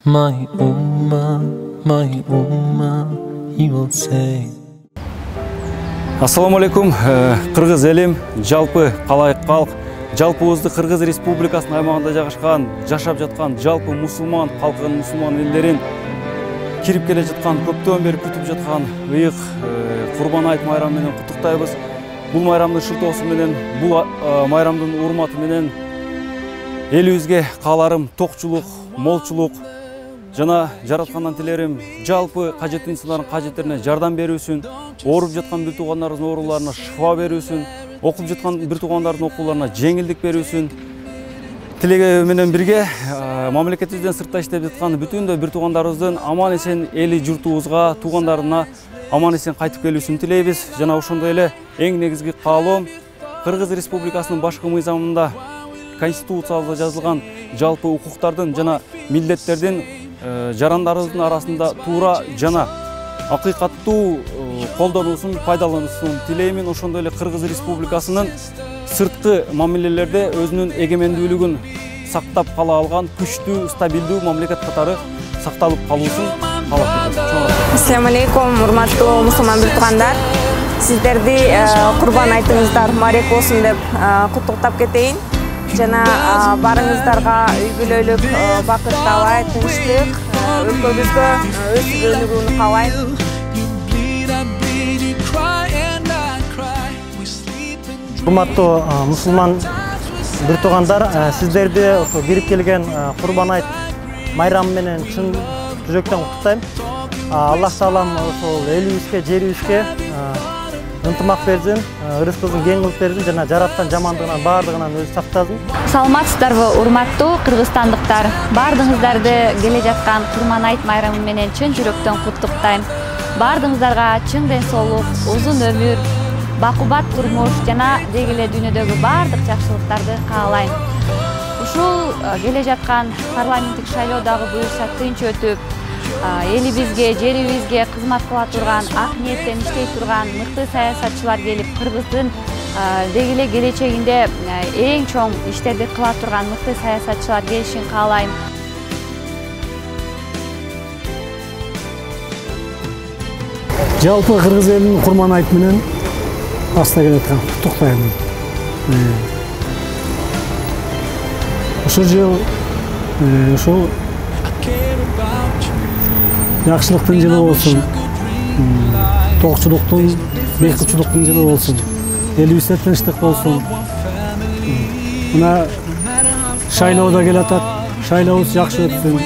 My Ummah, he will say. Ассаламу алейкум, Кыргыз элим, жалпы калайык калк, жалпыбызды Кыргыз Республикасынын аймагында жайгашкан, жашап жаткан жалпы мусулман калкын, мусулман элдерин кирип келе жаткан, көптөн бери күтүп жаткан ыйык Курбан айт майрамы менен куттуктайбыз. Бул майрамдын шылтоосу менен, бул майрамдын урматы менен элибизге кааларым токчулук, молчулук жана жараткандан тилерим жалпы кажеттүү инсандардын кажеттерине жардам берүүсүн, ооруп жаткан бир туугандарыбыздын ооруларына шифа берүүсүн, окуп жаткан бир туугандардын окууларына жеңилдик берүүсүн тилеги менен бирге мамлекетибизден сыртта иштеп жаткан бүтүн бир туугандарыбыздын аман эсен эли журтубузга, туугандарына аман эсен кайтып келүүсүн тилейбиз. Жана ошондой эле эң негизги каалоом Кыргыз Республикасынын башкы мыйзамында Конституциябызда жазылган жалпы укуктардын жана милдеттердин жарандарыбыздын арасында туура жана акыйкаттуу колдонуусун, пайдалануусун тилеймин. Ошондой эле Кыргыз Республикасынын сырткы мамилелерде өзүнүн эгемендүүлүгүн сактап кала алган күчтүү, стабилдүү мамлекет катары сакталып калуусун каалап келем. Ассаламу алейкум, урматтуу мусулман бир туугандар. Сиздерди Курбан айтыңыздар мубарак болсун деп куттуктап кетейин. Жана барыңыздарга үй бүлөлүк бакыт каалайт, тынчтык, өлкөбүзгө өсүп өнүгүүнү каалайм. Урматтуу мусулман бир туугандар, сиздерди ошо кирип келген Курбан айт майрамы менен чын жүрөктөн куттуктайм. Аллах таалам ошол элибизге, жерибизге ынтымак берсин, ырыскыбызын кең кылып берсин жана жараткан жамандыгынан баардыгынан өзү сактасын. Саламатсыздарбы, урматтуу кыргызстандыктар? Баардыгыңыздарды келе жаткан Курбан айт майрамы менен чын жүрөктөн куттуктайм. Баардыгыңыздарга чың ден соолук, узун өмүр, бакубат турмуш жана деги эле дүйнөдөгү баардык жакшылыктарды каалайм. Ушул келе жаткан парламенттик шайлоодагы буюрса тынч өтүп, элибизге, жерибизге кызмат кыла турган, ак ниеттен иштей турган мыкты саясатчылар келип, Кыргыздын деги эле келечегинде эң чоң иштерди кыла турган мыкты саясатчылар келишин каалайм. Жалпы Кыргыз элинин Курбан айт менен аста келе аткан куттуктайм. Ошол жыл ошол жакшылыктын жылы болсун, токчулуктун, бейкучулуктун жылы болсун, элибизде тынчтык болсун. Мына шайлоо да келе атат, шайлообуз жакшы өтсүн.